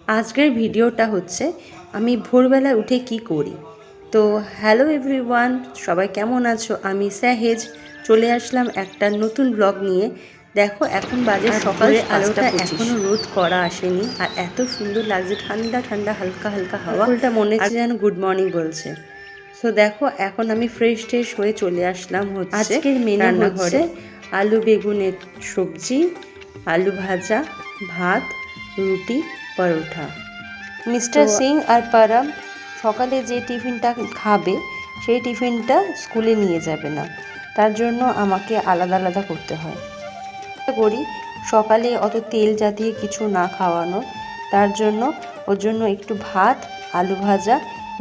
আজকের ভিডিওটা হচ্ছে আমি ভোরবেলা উঠে কি করি। তো হ্যালো এভরিওয়ান, সবাই কেমন আছো? আমি সাহেজ চলে আসলাম একটা নতুন ব্লগ নিয়ে। দেখো এখন বাজে সকালের আলোটা, এখনো রোদ করা আসেনি আর এত সুন্দর লাগছে, ঠান্ডা ঠান্ডা হালকা হালকা হাওয়া, ফুলটা মনে হচ্ছে যেন গুড মর্নিং বলছে। সো দেখো এখন আমি ফ্রেশ হয়ে চলে আসলাম হচ্ছে আজকের মেনু হচ্ছে আলু বেগুনের সবজি, আলু ভাজা, ভাত, রুটি, পরোটা। মিস্টার সিং আর পারাম সকালে যে টিফিনটা খাবে সেই টিফিনটা স্কুলে নিয়ে যাবে না, তার জন্য আমাকে আলাদা আলাদা করতে হয়। করি সকালে অত তেল জাতীয় কিছু না খাওয়ানোর, তার জন্য ওর জন্য একটু ভাত, আলু ভাজা,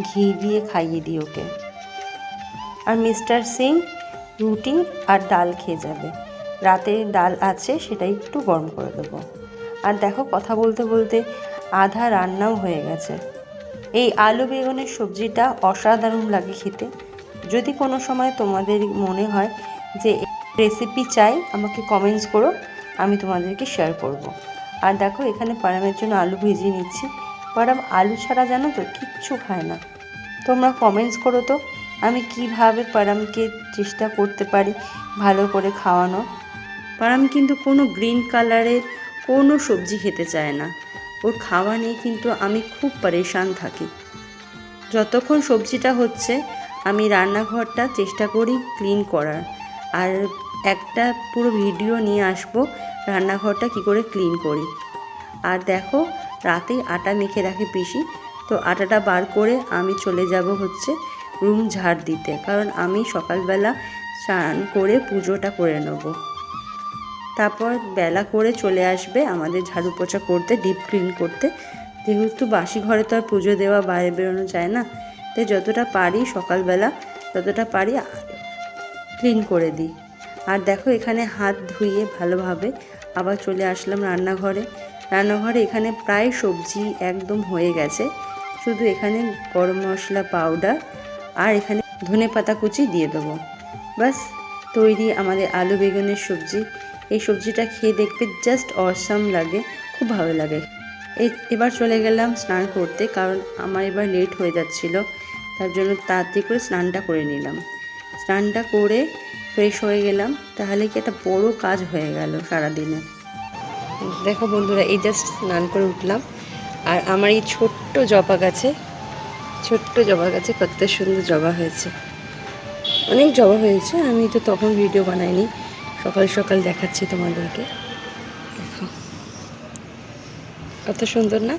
ঘি দিয়ে খাইয়ে দিই ওকে। আর মিস্টার সিং রুটি আর ডাল খেয়ে যাবে, রাতের ডাল আছে সেটা একটু গরম করে দেবো। আর দেখো কথা বলতে বলতে আধা রান্নাও হয়ে গেছে। এই আলু বেগুনের সবজিটা অসাধারণ লাগে খেতে। যদি কোনো সময় তোমাদের মনে হয় যে রেসিপি চাই, আমাকে কমেন্টস করো, আমি তোমাদেরকে শেয়ার করব। আর দেখো এখানে পারামের জন্য আলু ভিজিয়ে নিচ্ছি। পারাম আলু ছাড়া জানো তো কিচ্ছু খায় না। তোমরা কমেন্টস করো তো আমি কিভাবে পারামকে চেষ্টা করতে পারি ভালো করে খাওয়ানো। পারাম কিন্তু কোনো গ্রিন কালারের কোনো সবজি খেতে চায় না। ওর খাওয়া নিয়ে কিন্তু আমি খুব পরেশান থাকি। যতক্ষণ সবজিটা হচ্ছে আমি রান্নাঘরটা চেষ্টা করি ক্লিন করার, আর একটা পুরো ভিডিও নিয়ে আসবো রান্নাঘরটা কি করে ক্লিন করি। আর দেখো রাতেই আটা মেখে রাখে পিসি, তো আটাটা বার করে আমি চলে যাব হচ্ছে রুম ঝাড় দিতে, কারণ আমি সকালবেলা স্নান করে পুজোটা করে নেব। তারপর বেলা করে চলে আসবে আমাদের ঝাড়ু পোছা করতে, ডিপ ক্লিন করতে। যেহেতু বাসি ঘরে তো আর পুজো দেওয়া বাইরে বেরোনো যায় না, তাই যতটা পারি সকালবেলা যতটা পারি ক্লিন করে দিই। আর দেখো এখানে হাত ধুয়ে ভালোভাবে আবার চলে আসলাম রান্নাঘরে। এখানে প্রায় সবজি একদম হয়ে গেছে, শুধু এখানে গরম মশলা পাউডার আর এখানে ধনেপাতা কুচি দিয়ে দেবো। বাস তৈরি আমাদের আলু বেগুনের সবজি। এই সবজিটা খেয়ে দেখবে জাস্ট অসাম লাগে, খুব ভালো লাগে। এবার চলে গেলাম স্নান করতে, কারণ আমার এবার লেট হয়ে যাচ্ছিল, তার জন্য তাড়াতাড়ি করে স্নানটা করে নিলাম। স্নানটা করে ফ্রেশ হয়ে গেলাম, তাহলে কি একটা বড় কাজ হয়ে গেল সারাদিনে। দেখো বন্ধুরা, এই জাস্ট স্নান করে উঠলাম, আর আমার এই ছোট্ট জবা গাছে কত সুন্দর জবা হয়েছে, অনেক জবা হয়েছে। আমি তো তখন ভিডিও বানাইনি, সকাল সকাল দেখাচ্ছি তোমাদেরকে। দেখো কত সুন্দর না।